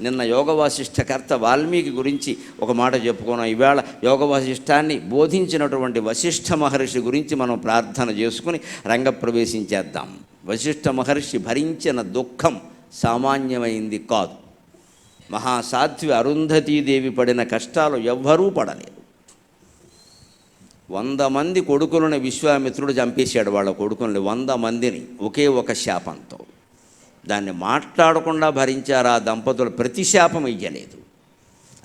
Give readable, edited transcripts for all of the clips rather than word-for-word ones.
నిన్న యోగ వాసిష్ఠకర్త వాల్మీకి గురించి ఒక మాట చెప్పుకున్నాం. ఈవేళ యోగ వాసిష్ఠాన్ని బోధించినటువంటి వశిష్ఠ మహర్షి గురించి మనం ప్రార్థన చేసుకుని రంగప్రవేశించేద్దాం. వశిష్ఠ మహర్షి భరించిన దుఃఖం సామాన్యమైంది కాదు. మహాసాధ్వి అరుంధతీదేవి పడిన కష్టాలు ఎవ్వరూ పడలేరు. 100 మంది కొడుకులను విశ్వామిత్రుడు చంపేశాడు. వాళ్ళ కొడుకుల్ని 100 మందిని ఒకే ఒక శాపంతో. దాన్ని మాట్లాడకుండా భరించారు ఆ దంపతులు. ప్రతి శాపం ఇయ్యలేదు.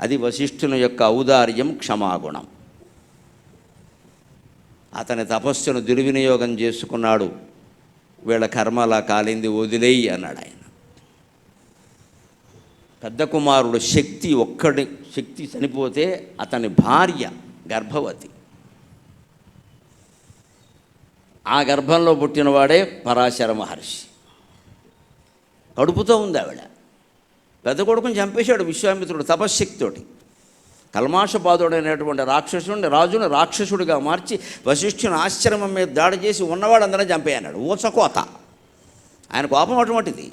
అది వశిష్ఠుని యొక్క ఔదార్యం, క్షమాగుణం. అతని తపస్సును దుర్వినియోగం చేసుకున్నాడు. వీళ్ళ కర్మలా కాలింది, వదిలేయి అన్నాడు ఆయన. పెద్ద కుమారుడు శక్తి చనిపోతే అతని భార్య గర్భవతి. ఆ గర్భంలో పుట్టినవాడే పరాశర మహర్షి. కడుపుతో ఉంది ఆవిడ. పెద్ద కొడుకుని చంపేశాడు విశ్వామిత్రుడు తపశ్శక్తితోటి. కల్మాషపాదుడైనటువంటి రాజుని రాక్షసుడిగా మార్చి వశిష్ఠుని ఆశ్రమం మీద దాడి చేసి ఉన్నవాడందరూ చంపేయన్నాడు. ఊచకోత. ఆయన కోపం అటువంటిది.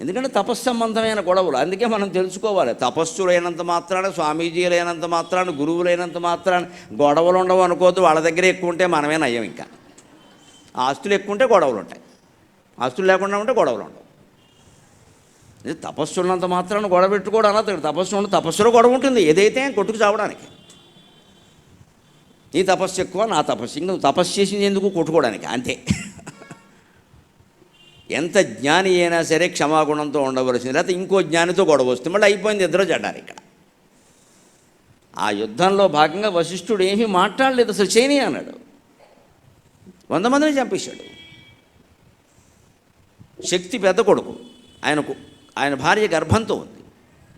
ఎందుకంటే తపస్సంబంధమైన గొడవలు. అందుకే మనం తెలుసుకోవాలి, తపస్సులైనంత మాత్రాన, స్వామీజీలైనంత మాత్రాన, గురువులైనంత మాత్రాన గొడవలు ఉండవు అనుకోవద్దు. వాళ్ళ దగ్గర ఎక్కువ ఉంటే మనమే నయ్యం. ఇంకా ఆస్తులు ఎక్కువ ఉంటే గొడవలు ఉంటాయి, ఆస్తులు లేకుండా ఉంటే గొడవలు ఉండవు. తపస్సు ఉన్నంత మాత్రాన గొడవ పెట్టుకోవడం అన్నది. తపస్సులో గొడవ ఉంటుంది, ఏదైతే కొట్టుకు చావడానికి. నీ తపస్సు ఎక్కువ, నా తపస్సు. ఇంక నువ్వు తపస్సు చేసింది ఎందుకు? కొట్టుకోవడానికి, అంతే. ఎంత జ్ఞాని అయినా సరే క్షమాగుణంతో ఉండవలసింది. లేకపోతే ఇంకో జ్ఞానితో గొడవ వస్తుంది, మళ్ళీ అయిపోయింది, ఇద్దరు చెడ్డారు. ఇక్కడ ఆ యుద్ధంలో భాగంగా వశిష్ఠుడు ఏమీ మాట్లాడలేదు, అసలు చేయని అన్నాడు. 100 మందిని చంపేశాడు. శక్తి పెద్ద కొడుకు, ఆయన భార్య గర్భంతో ఉంది.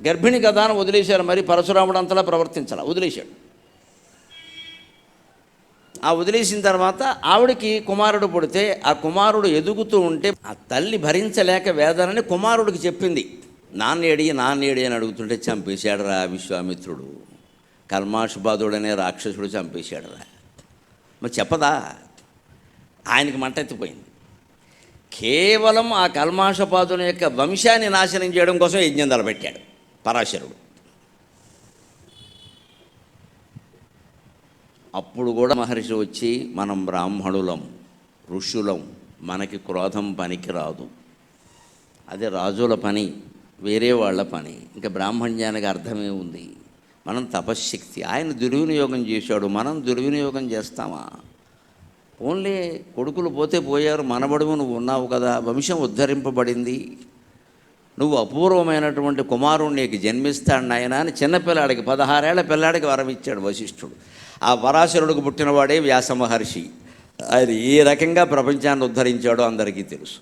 గర్భిణి కదా అని వదిలేశారు. మరి పరశురాముడు అంతలా ప్రవర్తించాల, వదిలేశాడు. ఆ వదిలేసిన తర్వాత ఆవిడకి కుమారుడు పుడితే, ఆ కుమారుడు ఎదుగుతూ ఉంటే ఆ తల్లి భరించలేక వేదనని కుమారుడికి చెప్పింది. నాన్నేడి అని అడుగుతుంటే చంపేశాడురా విశ్వామిత్రుడు. కల్మాషబాదుడనే రాక్షసుడు చంపేశాడురా. మరి చెప్పదా? ఆయనకి మంటెత్తిపోయింది. కేవలం ఆ కల్మాషపాదుని యొక్క వంశాన్ని నాశనం చేయడం కోసం యజ్ఞం తలపెట్టాడు పరాశరుడు. అప్పుడు కూడా మహర్షి వచ్చి, మనం బ్రాహ్మణులం, ఋషులం, మనకి క్రోధం పనికి రాదు, అదే రాజుల పని, వేరే వాళ్ళ పని. ఇంకా బ్రాహ్మణ్యానికి అర్థమే ఉంది? మనం తపశ్శక్తి. ఆయన దుర్వినియోగం చేశాడు, మనం దుర్వినియోగం చేస్తామా? ఓన్లీ కొడుకులు పోతే పోయారు, మనబడువు నువ్వు ఉన్నావు కదా, వంశం ఉద్ధరింపబడింది, నువ్వు అపూర్వమైనటువంటి కుమారుడు నీకు జన్మిస్తాడు నాయన అని చిన్నపిల్లాడికి, 16 ఏళ్ల పిల్లాడికి వరం ఇచ్చాడు వశిష్ఠుడు. ఆ పరాశరుడికి పుట్టినవాడే వ్యాస మహర్షి. ఆయన ఏ రకంగా ప్రపంచాన్ని ఉద్ధరించాడో అందరికీ తెలుసు.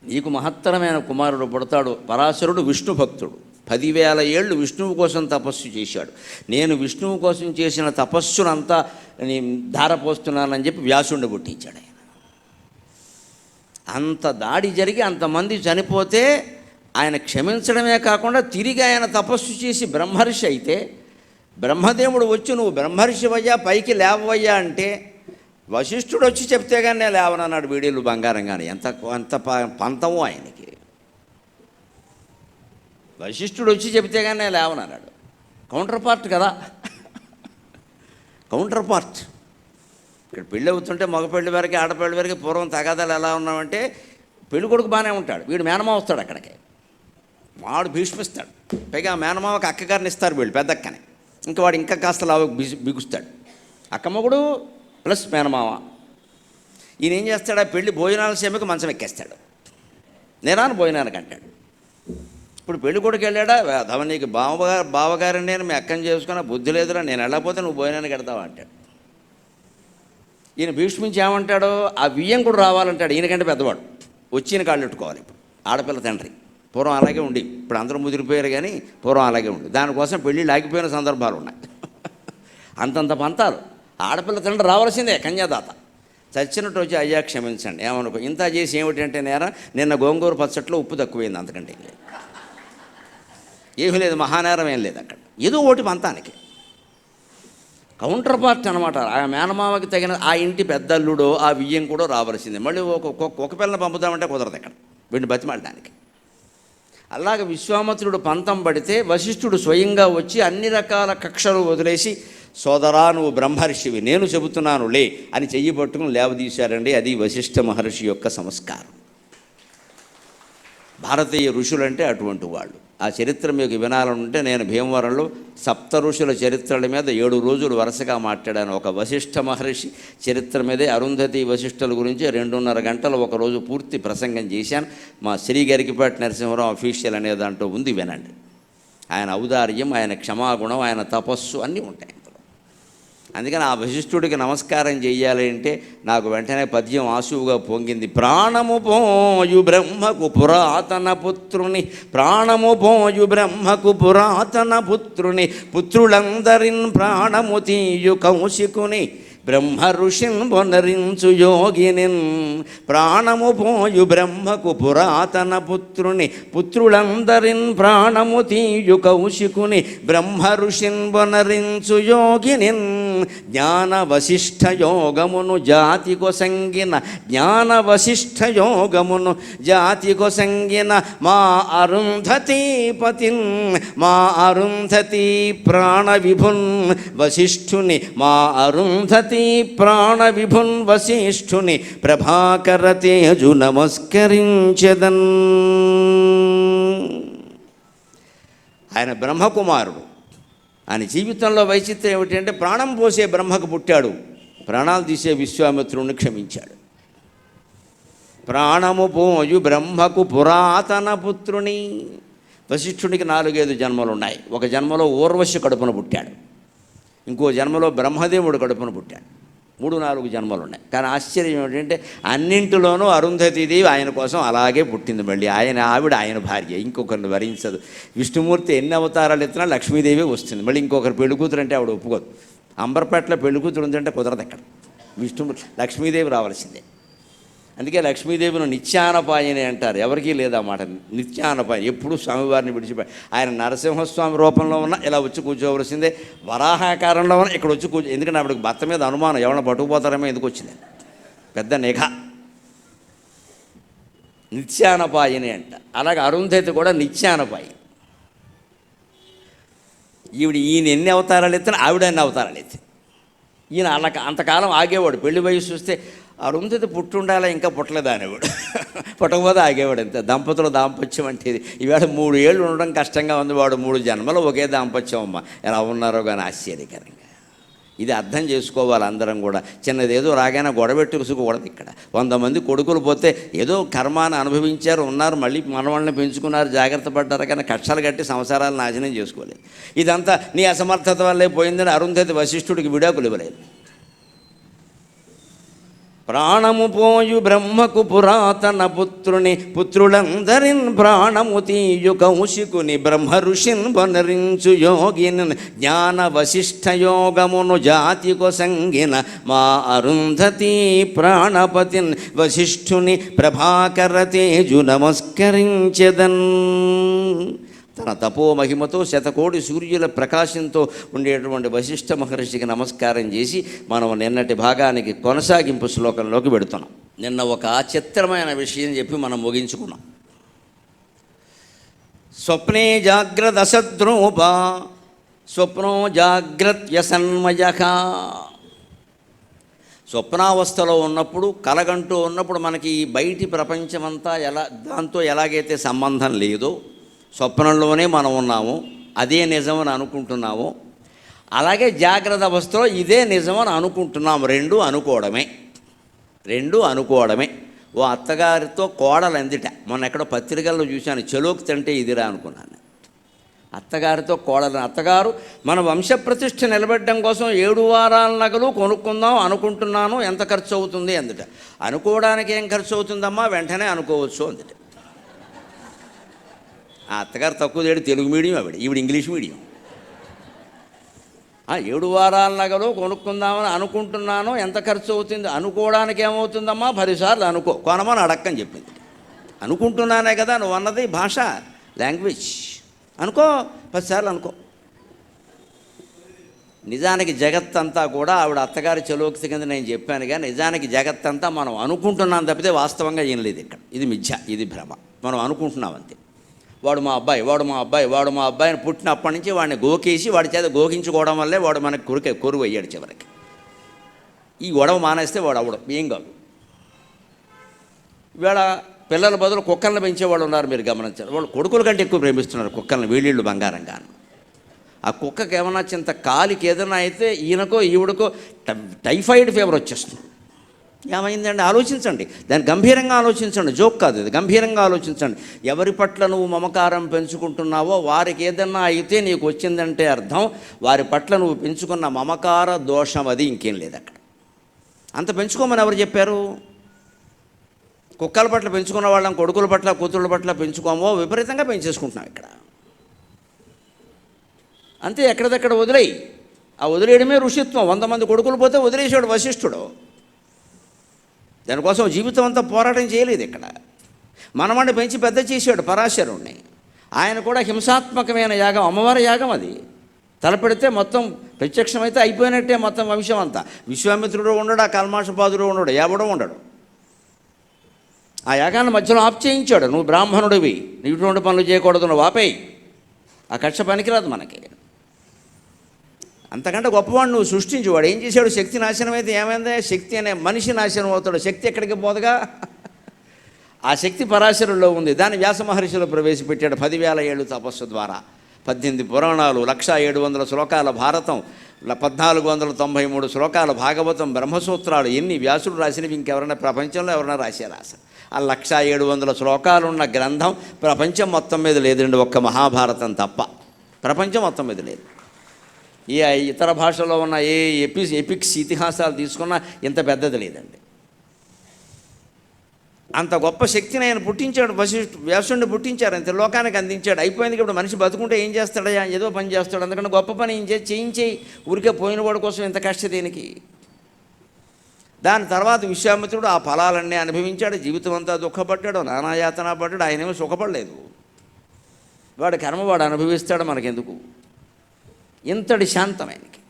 నీకు మహత్తరమైన కుమారుడు పుడతాడు. పరాశరుడు విష్ణు భక్తుడు. 10,000 ఏళ్ళు విష్ణువు కోసం తపస్సు చేశాడు. నేను విష్ణువు కోసం చేసిన తపస్సునంతా ధారపోస్తున్నానని చెప్పి వ్యాసుడిని పుట్టించాడు. ఆయన అంత దాడి జరిగి అంతమంది చనిపోతే ఆయన క్షమించడమే కాకుండా తిరిగి ఆయన తపస్సు చేసి బ్రహ్మర్షి అయితే, బ్రహ్మదేవుడు వచ్చి నువ్వు బ్రహ్మర్షివయ్యా, పైకి లేవయ్యా అంటే, వశిష్ఠుడు వచ్చి చెప్తే కానీ నేను లేవనన్నాడు. వీడియోలు బంగారం కానీ. ఎంత పంతమో ఆయనకి. వశిష్ఠుడు వచ్చి చెప్తే కానీ నేను లేవనన్నాడు. కౌంటర్ పార్ట్ కదా, కౌంటర్ పార్ట్. ఇక్కడ పెళ్ళి అవుతుంటే మగపెళ్లి వరకు ఆడపెళ్లి వరకు పూర్వం తగాదాలు ఎలా ఉన్నామంటే, పెళ్ళి కొడుకు బాగానే ఉంటాడు, వీడు మేనమావ వస్తాడు అక్కడికి, వాడు భీష్మిస్తాడు. పైగా మేనమావకి అక్కగారిని ఇస్తారు వీళ్ళు, పెద్దక్కని. ఇంకా వాడు ఇంకా కాస్త లావు బిగుస్తాడు. అక్కమ్మగుడు ప్లస్ మేనమావ. ఈయన ఏం చేస్తాడు? ఆ పెళ్ళి భోజనాల సేమకి మంచం ఎక్కేస్తాడు. నేనాను భోజనానికి అంటాడు. ఇప్పుడు పెళ్ళి కొడుకు వెళ్ళాడా, నీకు బావగారిని నేను మీ అక్కని చేసుకున్నా, బుద్ధి లేదురా, నేను వెళ్ళకపోతే నువ్వు భోజనానికి వెళ్తావా అంటాడు. ఈయన భీష్మించి ఏమంటాడో, ఆ బియ్యం కూడా రావాలంటాడు. ఈయనకంటే పెద్దవాడు వచ్చిన కాళ్ళు పెట్టుకోవాలి. ఇప్పుడు ఆడపిల్ల తండ్రి పూర్వం అలాగే ఉండి, ఇప్పుడు అందరూ ముదిరిపోయారు కానీ పూర్వం అలాగే ఉండి, దానికోసం పెళ్ళిళ్ళు ఆగిపోయిన సందర్భాలు ఉన్నాయి. అంతంత పంతాలు. ఆడపిల్ల తండ్రి రావాల్సిందే, కన్యాదాత. చచ్చినట్టు వచ్చి, అయ్యా క్షమించండి, ఏమనుకో, ఇంత చేసి ఏమిటంటే నేరా, నిన్న గోంగూర పచ్చట్లో ఉప్పు తక్కువైంది, అంతకంటే ఏమీ లేదు, మహానేరం ఏం లేదు అక్కడ. ఏదో ఒకటి పంతానికి. కౌంటర్ పార్ట్ అనమాట. ఆ మేనమామకి తగిన ఆ ఇంటి పెద్దల్లుడో ఆ బియ్యం కూడా రావాల్సిందే. మళ్ళీ ఒక పిల్లని పంపుతామంటే కుదరదు ఇక్కడ వీడిని బతిమాలడానికి. అలాగ విశ్వామిత్రుడు పంతం పడితే వశిష్ఠుడు స్వయంగా వచ్చి అన్ని రకాల కక్షలు వదిలేసి, సోదరా నువ్వు బ్రహ్మర్షివి, నేను చెబుతున్నాను లే అని చెయ్యి పట్టుకుని లేవదీశారండి. అది వశిష్ఠ మహర్షి యొక్క సంస్కారం. భారతీయ ఋషులంటే అటువంటి వాళ్ళు. ఆ చరిత్ర మీకు వినాలనుంటే నేను భీమవరంలో సప్త ఋషుల చరిత్రల మీద 7 రోజులు వరుసగా మాట్లాడాను. ఒక వశిష్ఠ మహర్షి చరిత్ర మీదే అరుంధతి వశిష్ఠుల గురించి 2.5 గంటలు ఒకరోజు పూర్తి ప్రసంగం చేశాను. మా శ్రీ గరికిపాటి నరసింహరావు అఫీషియల్ అనే దాంట్లో ఉంది, వినండి. ఆయన ఔదార్యం, ఆయన క్షమాగుణం, ఆయన తపస్సు అన్నీ ఉంటాయి అందులో. అందుకని ఆ వశిష్ఠుడికి నమస్కారం చెయ్యాలి అంటే నాకు వెంటనే పద్యం ఆశువుగా పొంగింది. ప్రాణము పోయు బ్రహ్మకు పురాతన పుత్రుని, ప్రాణము పోయు బ్రహ్మకు పురాతన పుత్రుని, పుత్రులందరిన్ ప్రాణము తీయు కౌశికుని, బ్రహ్మ ఋషిన్ వనరించు యోగినిన్. ప్రాణము పోయు బ్రహ్మకు పురాతన పుత్రుని, పుత్రులందరిన్ ప్రాణము తీయు కౌశికుని, బ్రహ్మ ఋషిన్ వనరించు యోగినిన్. జ్ఞాన వశిష్ఠ యోగమును జాతి కొసంగిన, జ్ఞాన వశిష్ఠ యోగమును జాతి కొసంగిన మా అరుంధతీపతిన్, మా అరుంధతి ప్రాణ విభున్ వశిష్ఠుని, మా అరుంధతి ప్రాణ విభున్ వశిష్ఠుని ప్రభాకర తేజు నమస్కరించెదన్. ఆయన బ్రహ్మకుమారుడు. ఆయన జీవితంలో వైచిత్రం ఏమిటంటే ప్రాణం పోసే బ్రహ్మకు పుట్టాడు, ప్రాణాలు తీసే విశ్వామిత్రుడిని క్షమించాడు. ప్రాణము పోయు బ్రహ్మకు పురాతన పుత్రుని. వశిష్ఠుడికి 4-5 జన్మలు ఉన్నాయి. ఒక జన్మలో ఊర్వశి కడుపున పుట్టాడు, ఇంకో జన్మలో బ్రహ్మదేవుడు కడుపున పుట్టాడు. 3-4 జన్మలు ఉన్నాయి. కానీ ఆశ్చర్యం ఏమిటంటే అన్నింటిలోనూ అరుంధతీదేవి ఆయన కోసం అలాగే పుట్టింది. మళ్ళీ ఆవిడ ఆయన భార్య, ఇంకొకరిని వరించదు. విష్ణుమూర్తి ఎన్ని అవతారాలు ఎత్తినా లక్ష్మీదేవి వస్తుంది. మళ్ళీ ఇంకొకరు పెళ్ళికూతురు అంటే ఆవిడ ఒప్పుకోదు. అంబర్పేటలో పెళ్ళికూతురు ఉందంటే కుదరదు. అక్కడ విష్ణుమూర్తి, లక్ష్మీదేవి రావాల్సిందే. అందుకే లక్ష్మీదేవిని నిత్యానపాయని అంటారు. ఎవరికీ లేదన్నమాట నిత్యానపాయని. ఎప్పుడు స్వామివారిని విడిచిపోయి ఆయన నరసింహస్వామి రూపంలో ఉన్న ఇలా వచ్చి కూర్చోవలసిందే, వరాహాకారంలో ఉన్న ఇక్కడ వచ్చి కూర్చో. ఎందుకంటే ఆవిడకి భర్త మీద అనుమానం, ఎవరైనా పట్టుకుపోతారేమో ఎందుకు వచ్చింది, పెద్ద నిఘా. నిత్యానపాయని అంట. అలాగే అరుంధతి కూడా నిత్యానపాయి. ఈయన ఎన్ని అవతారాలు ఎత్తినా ఆవిడ ఎన్ని అవతారాలు ఎత్తి. ఈయన అలా అంతకాలం ఆగేవాడు. పెళ్లి వయసు వస్తే అరుంధతి పుట్టుండాలా ఇంకా పుట్టలేదా అనేవాడు. పుట్టకపోతే ఆగేవాడు. అంతే. దంపతుల దాంపత్యం అంటే ఇది. ఈవేళ 3 ఏళ్ళు ఉండడం కష్టంగా ఉంది. వాడు 3 జన్మలు ఒకే దాంపత్యం. అమ్మ ఎలా ఉన్నారో కానీ ఆశ్చర్యకరంగా. ఇది అర్థం చేసుకోవాలి అందరం కూడా. చిన్నదేదో రాగానే గొడవెట్టుకుసుకోకూడదు. ఇక్కడ 100 మంది కొడుకులు పోతే ఏదో కర్మాన్ని అనుభవించారు, ఉన్నారు, మళ్ళీ మనవాళ్ళని పెంచుకున్నారు, జాగ్రత్త పడ్డారు, కానీ కక్షలు కట్టి సంసారాలు నాశనం చేసుకోలేదు. ఇదంతా నీ అసమర్థత వల్లే పోయిందని అరుంధతి వశిష్ఠుడికి విడాకులు ఇవ్వలేదు. ప్రాణము పోయు బ్రహ్మకు పురాతన పుత్రుని, పుత్రులందరిన్ ప్రాణము తీయు కౌశికుని, బ్రహ్మ ఋషిన్ వనరించు యోగిని, జ్ఞాన వశిష్ఠ యోగమును జాతి కొసంగిన మా అరుంధతి ప్రాణపతిన్ వశిష్ఠుని ప్రభాకర తేజు నమస్కరించెదన్. తన తపో మహిమతో 100,000,000 సూర్యుల ప్రకాశంతో ఉండేటువంటి వశిష్ఠ మహర్షికి నమస్కారం చేసి మనం నిన్నటి భాగానికి కొనసాగింపు శ్లోకంలోకి వెడుతున్నాం. నిన్న ఒక చిత్రమైన విషయం చెప్పి మనం ముగించుకున్నాం. స్వప్నే జాగ్రత్త అసద్రూప స్వప్నో జాగ్రత్యసన్మయః. స్వప్నావస్థలో ఉన్నప్పుడు, కలగంటూ ఉన్నప్పుడు మనకి ఈ బయటి ప్రపంచమంతా దాంతో ఎలాగైతే సంబంధం లేదో, స్వప్నంలోనే మనం ఉన్నాము, అదే నిజమని అనుకుంటున్నాము. అలాగే జాగ్రత్త అవస్థలో ఇదే నిజమని అనుకుంటున్నాము. రెండూ అనుకోవడమే. ఓ అత్తగారితో కోడలు అందిట. మొన్న ఎక్కడో పత్రికల్లో చూశాను, చెలోకి తింటే ఇదిరా అనుకున్నాను. అత్తగారితో కోడలు, అత్తగారు మన వంశప్రతిష్ఠ నిలబెట్టడం కోసం 7 వారాల నగలు కొనుక్కుందాం అనుకుంటున్నాను, ఎంత ఖర్చు అవుతుంది అందుట. అనుకోవడానికి ఏం ఖర్చు అవుతుందమ్మా, వెంటనే అనుకోవచ్చు అందుట. ఆ అత్తగారు తక్కువ తేడు తెలుగు మీడియం, ఈవిడ ఇంగ్లీష్ మీడియం. 7 వారాల నగలు కొనుక్కుందామని అనుకుంటున్నాను, ఎంత ఖర్చు అవుతుంది, అనుకోవడానికి ఏమవుతుందమ్మా, 10 సార్లు అనుకో, కొనమని అడక్కని చెప్పింది. అనుకుంటున్నానే కదా నువ్వు అన్నది, భాష, లాంగ్వేజ్. అనుకో, 10 సార్లు అనుకో. నిజానికి జగత్తంతా కూడా ఆవిడ అత్తగారి చలోక్తి కింద నేను చెప్పాను, కానీ నిజానికి జగత్తంతా మనం అనుకుంటున్నాం తప్పితే వాస్తవంగా ఏం లేదు ఇక్కడ. ఇది మిథ్య, ఇది భ్రమ, మనం అనుకుంటున్నాం అంతే. వాడు మా అబ్బాయి, వాడు మా అబ్బాయి, వాడు మా అబ్బాయి అని పుట్టినప్పటి నుంచి వాడిని గోకేసి వాడి చేత గోకించుకోవడం వల్లే వాడు మనకి కొరువు అయ్యాడు చివరికి. ఈ గొడవ మానేస్తే వాడు అవడం ఏం కాదు. ఇవాళ పిల్లల బదులు కుక్కలను పెంచేవాళ్ళు ఉన్నారు, మీరు గమనించారు. వాళ్ళు కొడుకుల కంటే ఎక్కువ ప్రేమిస్తున్నారు కుక్కలను, వీళ్ళిళ్ళు బంగారంగా. ఆ కుక్కకి ఏమన్నా చింత కాలికి ఏదైనా అయితే ఈయనకో ఈవిడకో టైఫాయిడ్ ఫీవర్ వచ్చేస్తుంది. ఏమైందండి ఆలోచించండి, దాన్ని గంభీరంగా ఆలోచించండి, జోక్ కాదు ఇది, గంభీరంగా ఆలోచించండి. ఎవరి పట్ల నువ్వు మమకారం పెంచుకుంటున్నావో వారికి ఏదన్నా అయితే నీకు వచ్చిందంటే అర్థం వారి పట్ల నువ్వు పెంచుకున్న మమకార దోషం, అది ఇంకేం లేదు అక్కడ. అంత పెంచుకోమని ఎవరు చెప్పారు? కుక్కల పట్ల పెంచుకున్న వాళ్ళం కొడుకుల పట్ల కూతుళ్ళ పట్ల పెంచుకోమో, విపరీతంగా పెంచేసుకుంటున్నాం ఇక్కడ అంతే. ఎక్కడిదక్కడ వదిలేయి, ఆ వదిలేయడమే ఋషిత్వం. 100 మంది కొడుకులు పోతే వదిలేసాడు వశిష్ఠుడు, దానికోసం జీవితం అంతా పోరాటం చేయలేదు ఇక్కడ. మనవాడిని పెంచి పెద్ద చేశాడు పరాశరుణ్ణి. ఆయన కూడా హింసాత్మకమైన యాగం, అమ్మవారి యాగం అది. తలపెడితే మొత్తం ప్రత్యక్షమైతే అయిపోయినట్టే మొత్తం వంశం అంతా. విశ్వామిత్రుడు ఉండడు, ఆ కల్మాషపాదుడు ఉండడు, ఎవడో ఉండడు. ఆ యాగాన్ని మధ్యలో ఆప్ చేయించాడు. నువ్వు బ్రాహ్మణుడివి, నువ్వు ఇటువంటి పనులు చేయకూడదు, నువ్వు ఆపేయి, ఆ కక్ష పనికిరాదు మనకి. అంతకంటే గొప్పవాడు నువ్వు సృష్టించి. వాడు ఏం చేశాడు? శక్తి నాశనం అయితే ఏమైంది? శక్తి అనే మనిషి నాశనం అవుతాడు. శక్తి ఎక్కడికి పోదుగా, ఆ శక్తి పరాశరుల్లో ఉంది. దాన్ని వ్యాస మహర్షిలో ప్రవేశపెట్టాడు 10,000 ఏళ్ళు తపస్సు ద్వారా. 18 పురాణాలు, 1,700 శ్లోకాల భారతం, 1493 శ్లోకాల భాగవతం, బ్రహ్మసూత్రాలు, ఎన్ని వ్యాసుడు రాసినవి ఇంకెవరైనా ప్రపంచంలో ఎవరైనా రాశారా? ఆ 1,700 శ్లోకాలున్న గ్రంథం ప్రపంచం మొత్తం మీద లేదండి, ఒక్క మహాభారతం తప్ప ప్రపంచం మొత్తం మీద లేదు. ఏ ఇతర భాషల్లో ఉన్న ఏ ఎపిక్స్ ఇతిహాసాలు తీసుకున్నా ఇంత పెద్దది లేదండి. అంత గొప్ప శక్తిని ఆయన పుట్టించాడు, వ్యాసుడిని పుట్టించారు, అంతే లోకానికి అందించాడు. అయిపోయింది. ఇప్పుడు మనిషి బతుకుంటే ఏం చేస్తాడయ్యా? ఏదో పని చేస్తాడు. అందుకని గొప్ప పని ఏం చేయించేయి, ఊరికే పోయిన వాడి కోసం ఇంత కష్ట దేనికి? దాని తర్వాత విశ్వామిత్రుడు ఆ ఫలాలన్నీ అనుభవించాడు, జీవితం అంతా దుఃఖపడ్డాడు, నానాయాతన పడ్డాడు. ఆయనేమో సుఖపడలేదు. వాడి కర్మ వాడు అనుభవిస్తాడు, మనకెందుకు? ఇంతటి శాంతమైనకి.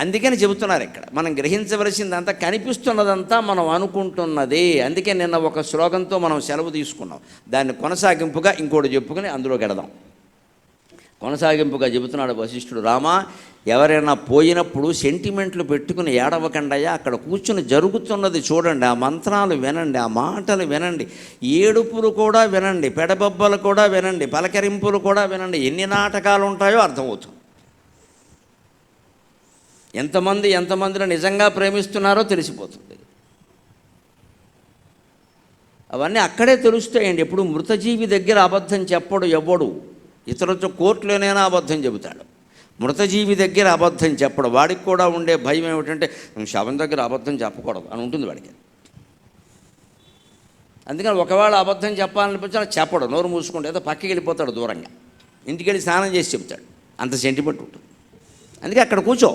అందుకని చెబుతున్నారు ఇక్కడ, మనం గ్రహించవలసిందంతా, కనిపిస్తున్నదంతా మనం అనుకుంటున్నదే. అందుకే నిన్న ఒక శ్లోకంతో మనం సెలవు తీసుకున్నాం. దాన్ని కొనసాగింపుగా ఇంకోటి చెప్పుకుని అందులోకి వెళదాం. కొనసాగింపుగా చెబుతున్నాడు వశిష్ఠుడు, రామా, ఎవరైనా పోయినప్పుడు సెంటిమెంట్లు పెట్టుకుని ఏడవకండయ్యా, అక్కడ కూర్చుని జరుగుతున్నది చూడండి, ఆ మంత్రాలు వినండి, ఆ మాటలు వినండి, ఏడుపులు కూడా వినండి, పెడబొబ్బలు కూడా వినండి, పలకరింపులు కూడా వినండి. ఎన్ని నాటకాలు ఉంటాయో అర్థమవుతుంది. ఎంతమందిని నిజంగా ప్రేమిస్తున్నారో తెలిసిపోతుంది. అవన్నీ అక్కడే తెలుస్తాయండి. ఎప్పుడు మృతజీవి దగ్గర అబద్ధం చెప్పడు ఎవ్వడు. ఇతరులతో కోర్టులోనైనా అబద్ధం చెబుతాడు, మృతజీవి దగ్గర అబద్ధం చెప్పడు. వాడికి కూడా ఉండే భయం ఏమిటంటే శవం దగ్గర అబద్ధం చెప్పకూడదు అని ఉంటుంది వాడికి. అందుకని ఒకవేళ అబద్ధం చెప్పాలనిపించినా చెప్పడు, నోరు మూసుకుంటే ఏదో పక్కకి వెళ్ళిపోతాడు దూరంగా, ఇంటికి వెళ్ళి స్నానం చేసి చెప్తాడు. అంత సెంటిమెంట్ ఉంటుంది. అందుకే అక్కడ కూర్చో.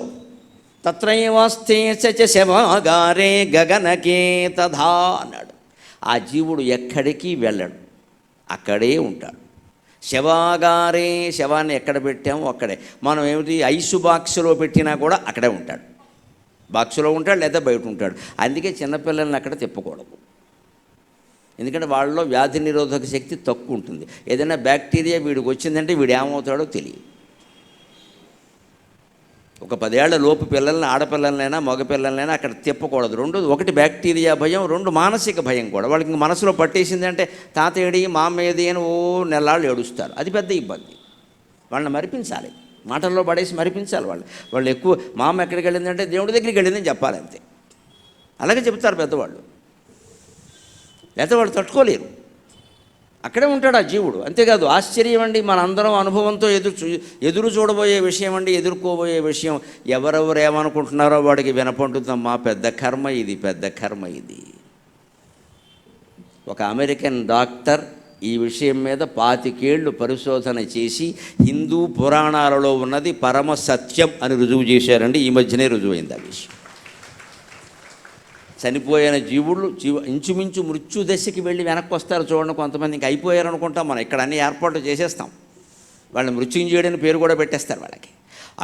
తత్రైవాస్తే సచ శవాగారే గగనకే తథా అన్నాడు. ఆ జీవుడు ఎక్కడికి వెళ్ళడు, అక్కడే ఉంటాడు. శవాగారే, శవాన్ని ఎక్కడ పెట్టామో అక్కడే. మనం ఏమిటి ఐసు బాక్సులో పెట్టినా కూడా అక్కడే ఉంటాడు. బాక్సులో ఉంటాడు లేదా బయట ఉంటాడు. అందుకే చిన్నపిల్లల్ని అక్కడ తిప్పకూడదు. ఎందుకంటే వాళ్ళలో వ్యాధి నిరోధక శక్తి తక్కువ ఉంటుంది. ఏదైనా బ్యాక్టీరియా వీడికి వచ్చిందంటే వీడు ఏమవుతాడో తెలియదు. ఒక 10 ఏళ్ల లోపు పిల్లల్ని, ఆడపిల్లలనైనా మగపిల్లలనైనా అక్కడ తిప్పకూడదు. ఒకటి బ్యాక్టీరియా భయం, 2 మానసిక భయం కూడా. వాళ్ళకి ఇంక మనసులో పట్టేసిందంటే తాత ఏడి, మామ ఏది అని నెలలు ఏడుస్తారు. అది పెద్ద ఇబ్బంది. వాళ్ళని మరిపించాలి, మాటల్లో పడేసి మరిపించాలి. వాళ్ళు ఎక్కువ మామ ఎక్కడికి వెళ్ళిందంటే దేవుడి దగ్గరికి వెళ్ళిందని చెప్పాలి, అంతే. అలాగే చెప్తారు పెద్దవాళ్ళు. లేకపోతే వాళ్ళు తట్టుకోలేరు, అక్కడే ఉంటాడు ఆ జీవుడు. అంతేకాదు ఆశ్చర్యం అండి, మన అందరం అనుభవంతో ఎదురు చూడబోయే విషయం అండి, ఎదుర్కోబోయే విషయం. ఎవరెవరు ఏమనుకుంటున్నారో వాడికి వినపడుతుందమ్మా, పెద్ద కర్మ ఇది, పెద్ద కర్మ ఇది. ఒక అమెరికన్ డాక్టర్ ఈ విషయం మీద 25 ఏళ్ళు పరిశోధన చేసి హిందూ పురాణాలలో ఉన్నది పరమ సత్యం అని రుజువు చేశారండి. ఈ మధ్యనే రుజువైంది ఆ విషయం. చనిపోయిన జీవుళ్ళు ఇంచుమించు మృత్యు దశకి వెళ్ళి వెనక్కి వస్తారు చూడండి. కొంతమంది ఇంక అయిపోయారు అనుకుంటాం మనం. ఇక్కడ అన్ని ఏర్పాట్లు చేసేస్తాం. వాళ్ళని మృత్యుంజయుడని పేరు కూడా పెట్టేస్తారు వాళ్ళకి.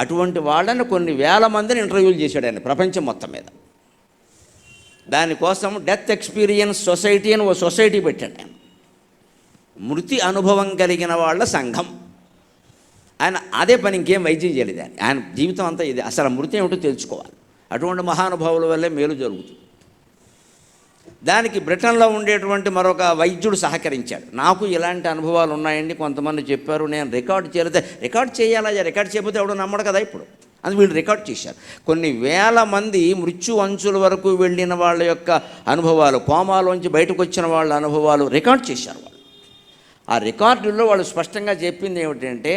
అటువంటి వాళ్ళని కొన్ని వేల మందిని ఇంటర్వ్యూలు చేశాడు ఆయన ప్రపంచం మొత్తం మీద. దానికోసం డెత్ ఎక్స్పీరియన్స్ సొసైటీ అని ఓ సొసైటీ పెట్టాడు ఆయన, మృతి అనుభవం కలిగిన వాళ్ళ సంఘం. ఆయన అదే పని, ఇంకేం వైద్యం చేయలేదు ఆయన జీవితం అంతా ఇది. అసలు మృతి ఏమిటో తెలుసుకోవాలి. అటువంటి మహానుభావుల వల్లే మేలు జరుగుతుంది. దానికి బ్రిటన్లో ఉండేటువంటి మరొక వైద్యుడు సహకరించాడు. నాకు ఇలాంటి అనుభవాలు ఉన్నాయండి, కొంతమంది చెప్పారు, నేను రికార్డు చేయలేదు. రికార్డ్ చేయాలా, రికార్డ్ చేయకపోతే ఎవడో నమ్మడు కదా ఇప్పుడు. అది వీళ్ళు రికార్డ్ చేశారు. కొన్ని వేల మంది మృత్యు అంచుల వరకు వెళ్ళిన వాళ్ళ యొక్క అనుభవాలు, కోమాలోంచి బయటకు వచ్చిన వాళ్ళ అనుభవాలు రికార్డ్ చేశారు వాళ్ళు. ఆ రికార్డుల్లో వాళ్ళు స్పష్టంగా చెప్పింది ఏమిటంటే,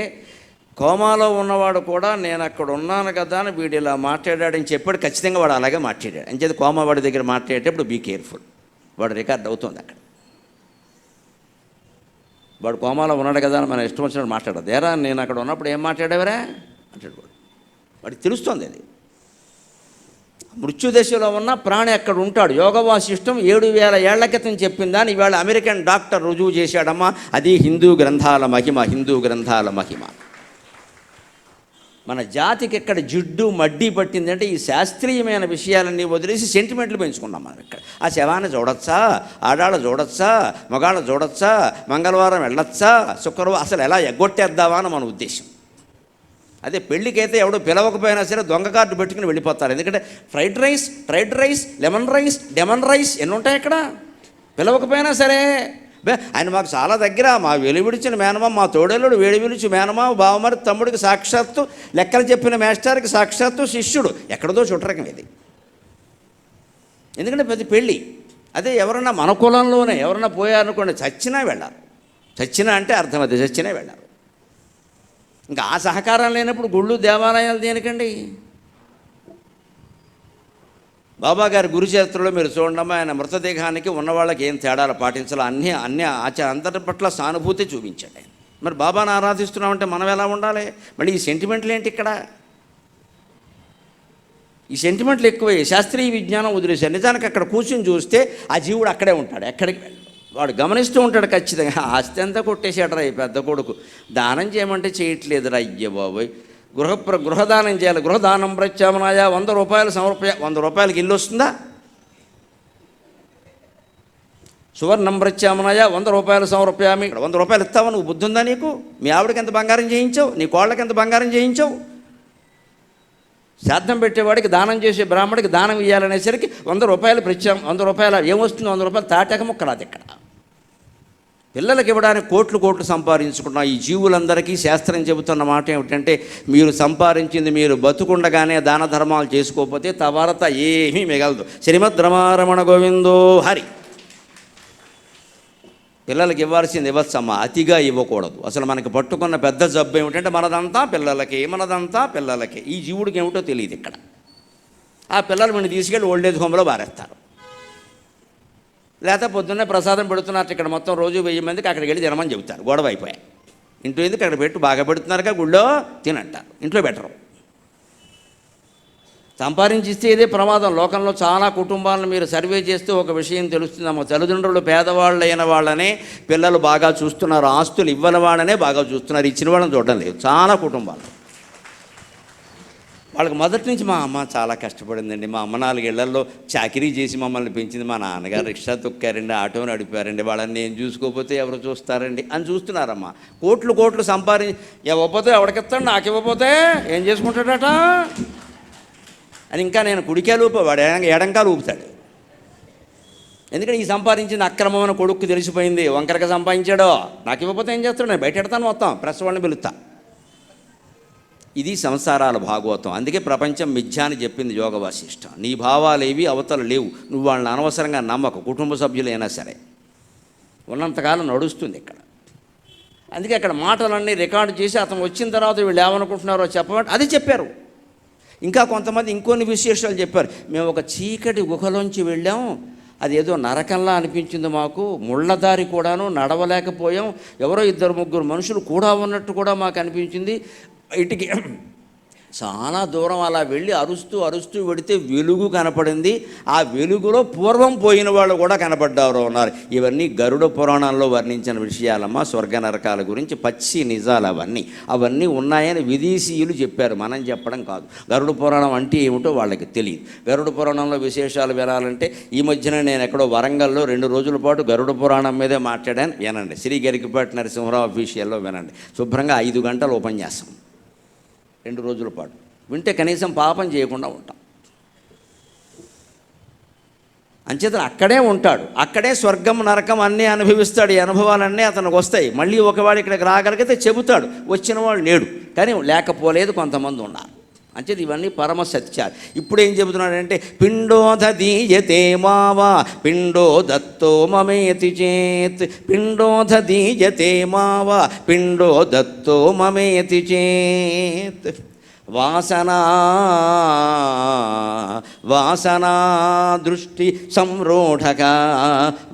కోమాలో ఉన్నవాడు కూడా నేను అక్కడ ఉన్నాను కదా అని వీడు ఇలా మాట్లాడాడని చెప్పాడు. ఖచ్చితంగా వాడు అలాగే మాట్లాడాడు. అంచేది కోమా వాడి దగ్గర మాట్లాడేటప్పుడు బీ కేర్ఫుల్, వాడు రికార్డ్ అవుతుంది అక్కడ. వాడు కోమాలో ఉన్నాడు కదా అని మనం ఇష్టం వచ్చినట్టు మాట్లాడదు. ఏరా నేను అక్కడ ఉన్నప్పుడు ఏం మాట్లాడేవరా అంటాడు వాడు. వాడికి తెలుస్తుంది అది. మృత్యుదశలో ఉన్న ప్రాణి అక్కడ ఉంటాడు. యోగ వాసిష్టం 7000 ఏళ్ల క్రితం చెప్పిందని ఇవాళ అమెరికన్ డాక్టర్ రుజువు చేశాడమ్మా. అది హిందూ గ్రంథాల మహిమ, హిందూ గ్రంథాల మహిమ. మన జాతికి ఎక్కడ జిడ్డు మడ్డీ పట్టిందంటే ఈ శాస్త్రీయమైన విషయాలన్నీ వదిలేసి సెంటిమెంట్లు పెంచుకున్నాం మనం. ఇక్కడ ఆ శవాన్ని చూడొచ్చా, ఆడాళ్ళ చూడొచ్చా, మగాళ్ళ చూడొచ్చా, మంగళవారం వెళ్ళొచ్చా, శుక్రవారం అసలు ఎలా ఎగ్గొట్టేద్దామా అని మన ఉద్దేశం. అదే పెళ్ళికైతే ఎవడో పిలవకపోయినా సరే దొంగ కార్డు పెట్టుకుని వెళ్ళిపోతారు. ఎందుకంటే ఫ్రైడ్ రైస్, లెమన్ రైస్ ఎన్ని ఉంటాయి ఇక్కడ. పిలవకపోయినా సరే ఆయన మాకు చాలా దగ్గర, మా వెలువిడిచిన మేనమా, మా తోడేళ్ళుడు వేడివిలిచి మేనమా, బావమరి తమ్ముడికి సాక్షాత్తు, లెక్కలు చెప్పిన మేస్టార్కి సాక్షాత్తు శిష్యుడు. ఎక్కడదో చుట్టరకం ఇది. ఎందుకంటే ప్రతి పెళ్ళి అదే ఎవరన్నా మన కులంలోనే ఎవరన్నా పోయారనుకోండి, చచ్చినా వెళ్ళారు. చచ్చినా అంటే అర్థం అది, చచ్చినా వెళ్ళారు. ఇంకా ఆ సహకారం లేనప్పుడు గుళ్ళు దేవాలయాలు దేనికండి? బాబాగారి గురుచరిత్రలో మీరు చూడమ్మా, ఆయన మృతదేహానికి ఉన్నవాళ్ళకి ఏం తేడాలు పాటించాలో అన్ని అందరి పట్ల సానుభూతి చూపించాడు ఆయన. మరి బాబాను ఆరాధిస్తున్నామంటే మనం ఎలా ఉండాలి? మళ్ళీ ఈ సెంటిమెంట్లు ఏంటి ఇక్కడ? ఈ సెంటిమెంట్లు ఎక్కువే. శాస్త్రీయ విజ్ఞానం వదిలేశారు. నిజానికి అక్కడ కూర్చుని చూస్తే ఆ జీవుడు అక్కడే ఉంటాడు, ఎక్కడికి వెళ్ళడు. వాడు గమనిస్తూ ఉంటాడు ఖచ్చితంగా. ఆస్తి అంతా కొట్టేసాడరా ఈ పెద్ద కొడుకు, దానం చేయమంటే చేయట్లేదురా, అయ్య బాబోయ్. గృహదానం చేయాలి. గృహదానం ప్రత్యామ్నాయ 100 రూపాయలు సమర్పయ. 100 రూపాయలకి ఇల్లు వస్తుందా? సువర్ణం ప్రత్యామ్నాయ 100 రూపాయలు సమర్పయామి. ఇక్కడ 100 రూపాయలు ఇస్తావా? నువ్వు బుద్ధి ఉందా నీకు? మీ ఆవిడకి ఎంత బంగారం చేయించావు? నీ కోళ్ళకి ఎంత బంగారం చేయించావు? శ్రాద్ధం పెట్టేవాడికి, దానం చేసే బ్రాహ్మడికి దానం ఇవ్వాలనేసరికి 100 రూపాయలు 100 రూపాయలు ఏమొస్తుంది? 100 రూపాయలు తాటాక ముక్కరాదు ఇక్కడ. పిల్లలకి ఇవ్వడానికి కోట్లు సంపాదించుకున్న ఈ జీవులందరికీ శాస్త్రం చెబుతున్న మాట ఏమిటంటే, మీరు సంపాదించింది మీరు బతుకుండగానే దాన ధర్మాలు చేసుకోకపోతే తర్వాత ఏమీ మిగలదు. శ్రీమద్ రమారమణ గోవిందో హరి. పిల్లలకి ఇవ్వాల్సింది ఇవ్వచ్చమ్మా, అతిగా ఇవ్వకూడదు. అసలు మనకి పట్టుకున్న పెద్ద జబ్బు ఏమిటంటే మనదంతా పిల్లలకే. ఈ జీవుడికి ఏమిటో తెలియదు ఇక్కడ. ఆ పిల్లలు మనం తీసుకెళ్ళి ఓల్డేజ్ హోమ్లో బారేస్తారు. లేకపోతే పొద్దున్నే ప్రసాదం పెడుతున్నారు ఇక్కడ, మొత్తం రోజు 1000 మందికి అక్కడికి వెళ్ళి తినమని చెబుతారు. గొడవ అయిపోయాయి. ఇంట్లో ఎందుకు అక్కడ పెట్టు, బాగా పెడుతున్నారుగా, గుళ్ళో తినంటారు, ఇంట్లో బెటరు. సంపాదించిస్తే ఇదే ప్రమాదం. లోకంలో చాలా కుటుంబాలను మీరు సర్వే చేస్తే ఒక విషయం తెలుస్తుందమ్మా. తల్లిదండ్రులు పేదవాళ్ళైన వాళ్ళనే పిల్లలు బాగా చూస్తున్నారు, ఆస్తులు ఇవ్వని వాళ్ళనే బాగా చూస్తున్నారు, ఇచ్చిన వాళ్ళని చూడడం లేదు. చాలా కుటుంబాలు వాళ్ళకి మొదటి నుంచి మా అమ్మ చాలా కష్టపడిందండి, మా అమ్మ 4 ఏళ్లలో చాకరీ చేసి మమ్మల్ని పెంచింది, మా నాన్నగారు రిక్షా తొక్కారండి, ఆటో నడిపారండి, వాళ్ళని నేను చూసుకోకపోతే ఎవరు చూస్తారండి అని చూస్తున్నారమ్మా. కోట్లు ఇవ్వకపోతే ఎవడికిస్తాడు, నాకు ఇవ్వకపోతే ఏం చేసుకుంటాడట అని ఇంకా నేను కుడికాలు ఊప, వాడు ఎడంకాలు ఊపుతాడు. ఎందుకంటే ఈ సంపాదించింది అక్రమమైన కొడుక్కు తెలిసిపోయింది, వంకరగా సంపాదించాడో, నాకు ఇవ్వకపోతే ఏం చేస్తాడు, నేను బయట ఎడతాను, మొత్తం ప్రెస్ వాళ్ళని పిలుస్తా. ఇది సంసారాల భాగవతం. అందుకే ప్రపంచం మిథ్యా అని చెప్పింది యోగ వాసిష్టం. నీ భావాలేవి అవతల లేవు, నువ్వు వాళ్ళని అనవసరంగా నమ్మకు. కుటుంబ సభ్యులైనా సరే ఉన్నంతకాలం నడుస్తుంది ఇక్కడ. అందుకే అక్కడ మాటలన్నీ రికార్డు చేసి అతను వచ్చిన తర్వాత వీళ్ళు ఏమనుకుంటున్నారో చెప్పమంటే అది చెప్పారు. ఇంకా కొంతమంది ఇంకొన్ని విశేషాలు చెప్పారు. మేము ఒక చీకటి గుహలోంచి వెళ్ళాం, అది ఏదో నరకంలా అనిపించింది మాకు, ముళ్ళదారి కూడాను, నడవలేకపోయాం, ఎవరో 2-3 మనుషులు కూడా ఉన్నట్టు కూడా మాకు అనిపించింది. చాలా దూరం అలా వెళ్ళి అరుస్తూ అరుస్తూ వెడితే వెలుగు కనపడింది. ఆ వెలుగులో పూర్వం పోయిన వాళ్ళు కూడా కనపడ్డారు ఉన్నారు. ఇవన్నీ గరుడ పురాణంలో వర్ణించిన విషయాలమ్మా. స్వర్గ నరకాల గురించి పచ్చి నిజాలు అవన్నీ ఉన్నాయని విదేశీయులు చెప్పారు, మనం చెప్పడం కాదు. గరుడ పురాణం అంటే ఏమిటో వాళ్ళకి తెలియదు. గరుడ పురాణంలో విశేషాలు వినాలంటే ఈ మధ్యన నేను ఎక్కడో వరంగల్లో 2 రోజుల పాటు గరుడ పురాణం మీదే మాట్లాడాను. వినండి, శ్రీ గరికపాటి నరసింహరావు అఫీషియల్లో వినండి. శుభ్రంగా 5 గంటలు ఉపన్యాసం 2 రోజుల పాటు వింటే కనీసం పాపం చేయకుండా ఉంటాం. అంచేత అక్కడే ఉంటాడు, అక్కడే స్వర్గం నరకం అన్నీ అనుభవిస్తాడు. ఈ అనుభవాలన్నీ అతనికి వస్తాయి. మళ్ళీ ఒకవాడు ఇక్కడికి రాగలిగితే చెబుతాడు, వచ్చిన వాడు లేడు, కానీ లేకపోలేదు, కొంతమంది ఉన్నారు. అంచేది ఇవన్నీ పరమ సత్యాలు. ఇప్పుడు ఏం చెబుతున్నాడంటే పిండోధ దీయతే మావా పిండో దత్తో మమేతి చేత్, పిండోధ దీయతే మావా పిండో దత్తో మమేతి చేత్. వాసనా వాసనా దృష్టి సంరూఢక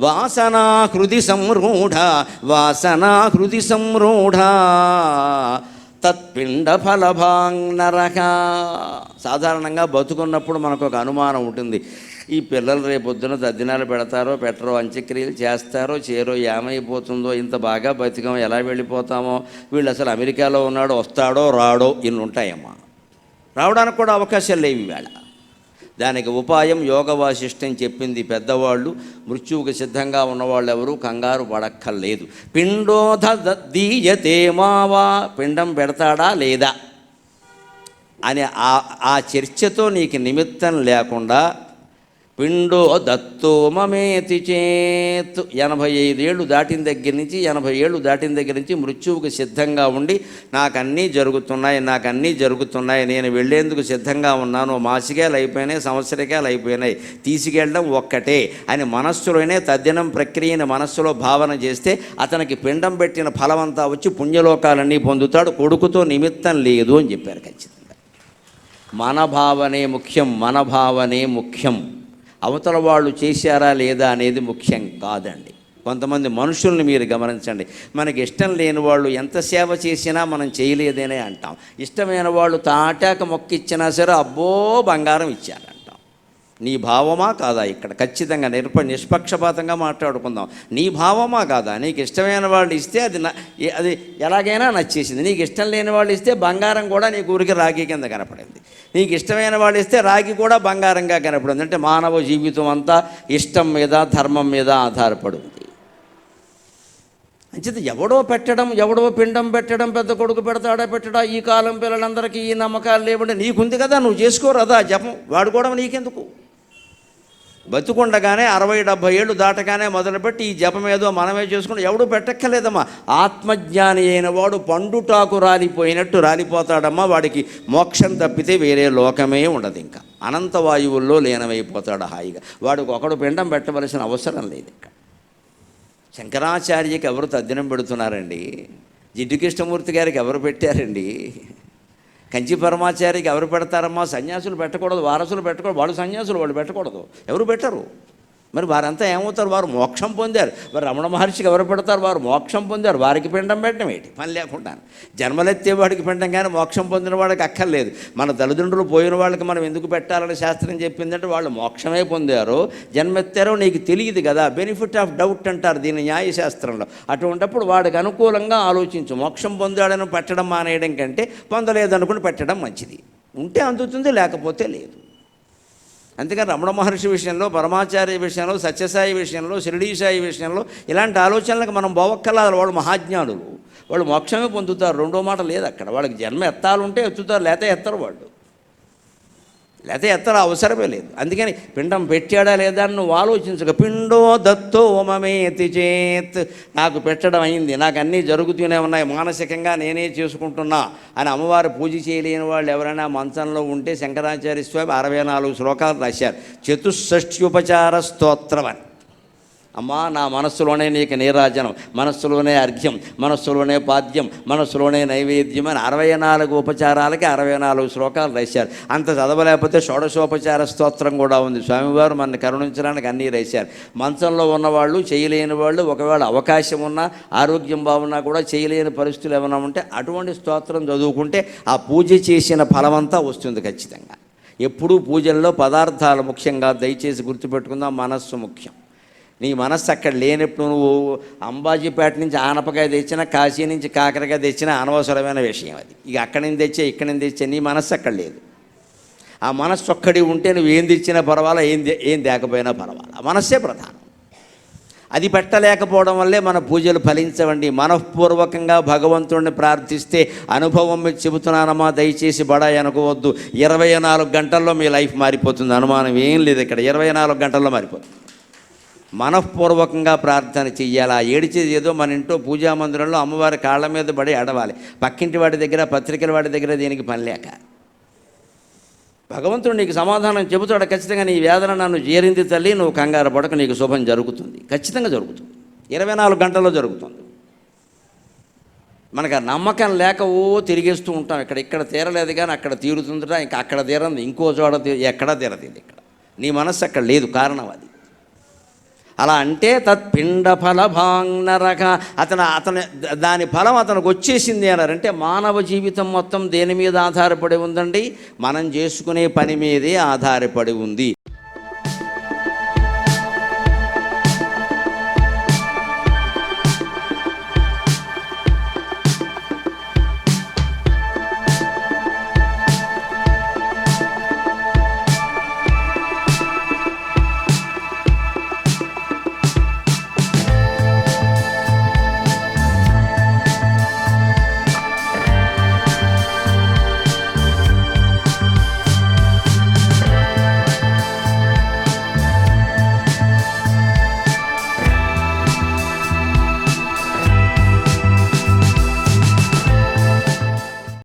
వాసనా హృది సంరూఢ వాసనా హృది సంరూఢ తత్పిండ ఫలభాంగనరక. సాధారణంగా బతుకున్నప్పుడు మనకు ఒక అనుమానం ఉంటుంది, ఈ పిల్లలు రేపొద్దున తద్దినాలు పెడతారో పెట్టరో, అంత్యక్రియలు చేస్తారో చేరో, ఏమైపోతుందో, ఇంత బాగా బతికం ఎలా వెళ్ళిపోతామో, వీళ్ళు అసలు అమెరికాలో ఉన్నాడో వస్తాడో రాడో, ఇన్ని ఉంటాయమ్మా. రావడానికి కూడా అవకాశాలు లేవు ఈవేళ. దానికి ఉపాయం యోగ వాసిష్టం చెప్పింది పెద్దవాళ్ళు. మృత్యువుకి సిద్ధంగా ఉన్నవాళ్ళు ఎవరు కంగారు పడక్కర్లేదు. పిండోధ దీయతే మావా, పిండం పెడతాడా లేదా అని ఆ చర్చతో నీకు నిమిత్తం లేకుండా పిండో దత్తో మమేతి చేత్. 85 ఏళ్ళు దాటిన దగ్గర నుంచి 80 ఏళ్ళు దాటిన దగ్గర నుంచి మృత్యువుకు సిద్ధంగా ఉండి నాకన్నీ జరుగుతున్నాయి, నేను వెళ్ళేందుకు సిద్ధంగా ఉన్నాను, మాసికాయలు అయిపోయినాయి, సంవత్సరికాయలు అయిపోయినాయి, తీసుకెళ్ళడం ఒక్కటే అని మనస్సులోనే తద్దినం ప్రక్రియని మనస్సులో భావన చేస్తే అతనికి పిండం పెట్టిన ఫలమంతా వచ్చి పుణ్యలోకాలన్నీ పొందుతాడు. కొడుకుతో నిమిత్తం లేదు అని చెప్పారు. ఖచ్చితంగా మన భావనే ముఖ్యం. అవతల వాళ్ళు చేశారా లేదా అనేది ముఖ్యం కాదండి. కొంతమంది మనుషుల్ని మీరు గమనించండి, మనకి ఇష్టం లేని వాళ్ళు ఎంత సేవ చేసినా మనం చేయలేదనే అంటాం. ఇష్టమైన వాళ్ళు తాటాక మొక్క ఇచ్చినా సరే అబ్బో బంగారం ఇచ్చారంటాం. నీ భావమా కాదా? ఇక్కడ ఖచ్చితంగా నిష్పక్షపాతంగా మాట్లాడుకుందాం. నీ భావమా కాదా? నీకు ఇష్టమైన వాళ్ళు ఇస్తే అది ఎలాగైనా నచ్చేసింది. నీకు ఇష్టం లేని వాళ్ళు ఇస్తే బంగారం కూడా నీ ఊరికి రాగి కింద కనపడింది. నీకు ఇష్టమైన వాళ్ళు ఇస్తే రాగి కూడా బంగారంగా కనపడింది. అంటే మానవ జీవితం అంతా ఇష్టం మీద ధర్మం మీద ఆధారపడి ఉంది. అంచేత ఎవడో పిండం పెట్టడం, పెద్ద కొడుకు పెట్టడా, ఈ కాలం పిల్లలందరికీ ఈ నమ్మకాలు లేవంటే నీకుంది కదా, నువ్వు చేసుకోరదా జపం, వాడుకోవడం నీకెందుకు? బతుకుండగానే 60-70 ఏళ్ళు దాటగానే మొదలుపెట్టి ఈ జపం ఏదో మనమే చేసుకుని ఎవడు పెట్టక్కర్లేదమ్మా. ఆత్మజ్ఞాని అయిన వాడు పండుటాకు రాలిపోయినట్టు రాలిపోతాడమ్మా. వాడికి మోక్షం తప్పితే వేరే లోకమే ఉండదు. ఇంకా అనంత వాయువుల్లో లీనమైపోతాడు హాయిగా. వాడికి ఒకడు పిండం పెట్టవలసిన అవసరం లేదు. ఇక్కడ శంకరాచార్యకి ఎవరు తద్దినం పెడుతున్నారండి? జిడ్డు కృష్ణమూర్తి గారికి ఎవరు పెట్టారండి? కంచి పరమాచార్యకి ఎవరు పెడతారమ్మా? సన్యాసులు పెట్టకూడదు, వారసులు పెట్టకూడదు. వాళ్ళు సన్యాసులు, వాళ్ళు పెట్టకూడదు. ఎవరు పెట్టరు? మరి వారంతా ఏమవుతారు? వారు మోక్షం పొందారు. మరి రమణ మహర్షికి ఎవరు పెడతారు? వారు మోక్షం పొందారు. వారికి పిండం పెట్టడం ఏంటి? పని లేకుండా జన్మలెత్తేవాడికి పిండం, కానీ మోక్షం పొందిన వాడికి అక్కర్లేదు. మన తల్లిదండ్రులు పోయిన వాళ్ళకి మనం ఎందుకు పెట్టాలని శాస్త్రం చెప్పిందంటే వాళ్ళు మోక్షమే పొందారు, జన్మెత్తారో నీకు తెలియదు కదా. బెనిఫిట్ ఆఫ్ డౌట్ అంటారు దీన్ని న్యాయశాస్త్రంలో. అటువంటిప్పుడు వాడికి అనుకూలంగా ఆలోచించు. మోక్షం పొందాడని పెట్టడం మానేయడం కంటే పొందలేదనుకుని పెట్టడం మంచిది. ఉంటే అందుతుంది, లేకపోతే లేదు. అందుకని రమణ మహర్షి విషయంలో, పరమాచార్య విషయంలో, సత్యసాయి విషయంలో, షిరిడీ సాయి విషయంలో ఇలాంటి ఆలోచనలకు మనం పోవక్కర్లేదు. వాళ్ళు మహాజ్ఞానులు, వాళ్ళు మోక్షమే పొందుతారు. రెండో మాట లేదు అక్కడ. వాళ్ళకి జన్మ ఎత్తాలుంటే ఎత్తుతారు, లేకపోతే ఎత్తరు. వాళ్ళు లేకపోతే ఎత్తర అవసరమే లేదు. అందుకని పిండం పెట్టాడా లేదా అని నువ్వు ఆలోచించక, పిండో దత్తో మమేతి చేత్, నాకు పెట్టడం అయింది, నాకు అన్నీ జరుగుతూనే ఉన్నాయి, మానసికంగా నేనే చేసుకుంటున్నా అని అమ్మవారు పూజ చేయలేని వాళ్ళు ఎవరైనా మంచంలో ఉంటే శంకరాచార్య స్వామి 64 శ్లోకాలు రాశారు. చతుషష్ట్యుపచార స్తోత్రం అని. అమ్మా నా మనస్సులోనే నీకు నీరాజనం, మనస్సులోనే అర్ఘ్యం, మనస్సులోనే పాద్యం, మనస్సులోనే నైవేద్యం అని 64 ఉపచారాలకి 64 శ్లోకాలు రాశారు. అంత చదవలేకపోతే షోడశోపచార స్తోత్రం కూడా ఉంది. స్వామివారు మన కరుణించడానికి అన్నీ రాశారు. మంచంలో ఉన్నవాళ్ళు, చేయలేని వాళ్ళు, ఒకవేళ అవకాశం ఉన్నా ఆరోగ్యం బాగున్నా కూడా చేయలేని పరిస్థితులు ఏమైనా ఉంటే అటువంటి స్తోత్రం చదువుకుంటే ఆ పూజ చేసిన ఫలమంతా వస్తుంది ఖచ్చితంగా. ఎప్పుడూ పూజల్లో పదార్థాలు ముఖ్యంగా దయచేసి గుర్తుపెట్టుకుందాం. మనస్సు ముఖ్యం. నీ మనస్సు అక్కడ లేనప్పుడు నువ్వు అంబాజీపేట నుంచి ఆనపకాయ తెచ్చినా, కాశీ నుంచి కాకరకాయ తెచ్చినా అనవసరమైన విషయం అది. ఇక అక్కడి నుంచి తెచ్చే ఇక్కడి నుంచి తెచ్చే నీ మనస్సు అక్కడ లేదు. ఆ మనస్సు ఒక్కడి ఉంటే నువ్వు ఏం తెచ్చినా పర్వాలా, ఏం తేకపోయినా పర్వాలా. ఆ మనస్సే ప్రధానం. అది పెట్టలేకపోవడం వల్లే మన పూజలు ఫలించవండి. మనఃపూర్వకంగా భగవంతుడిని ప్రార్థిస్తే అనుభవం మీద చెబుతున్నానమ్మా, దయచేసి బడాయి అనుకోవద్దు. 24 గంటల్లో మీ లైఫ్ మారిపోతుంది. అనుమానం ఏం లేదు ఇక్కడ. 24 గంటల్లో మారిపోతుంది. మనఃపూర్వకంగా ప్రార్థన చెయ్యాలి. ఆ ఏడిచేది ఏదో మన ఇంట్లో పూజా మందిరంలో అమ్మవారి కాళ్ళ మీద పడి ఏడవాలి. పక్కింటి వాడి దగ్గర, పత్రికల వాడి దగ్గర దీనికి పని లేక. భగవంతుడు నీకు సమాధానం చెబుతాడు. ఖచ్చితంగా నీ వేదన నన్ను చేరింది తల్లి, నువ్వు కంగారు పడక, నీకు శుభం జరుగుతుంది. ఖచ్చితంగా జరుగుతుంది. 24 గంటల్లో జరుగుతుంది. మనకు ఆ నమ్మకం లేక తిరిగేస్తూ ఉంటాం. ఇక్కడ తీరలేదు కానీ అక్కడ తీరుతుందిట, ఇంకా అక్కడ తీరంది, ఇంకో చోట ఎక్కడా తీరదు. ఇక్కడ నీ మనస్సు అక్కడ లేదు. కారణం అది. అలా అంటే తత్పిండ ఫలభాంగరక అతను దాని ఫలం అతనికి వచ్చేసింది అన్నారంటే మానవ జీవితం మొత్తం దేని మీద ఆధారపడి ఉందండి? మనం చేసుకునే పని మీదే ఆధారపడి ఉంది.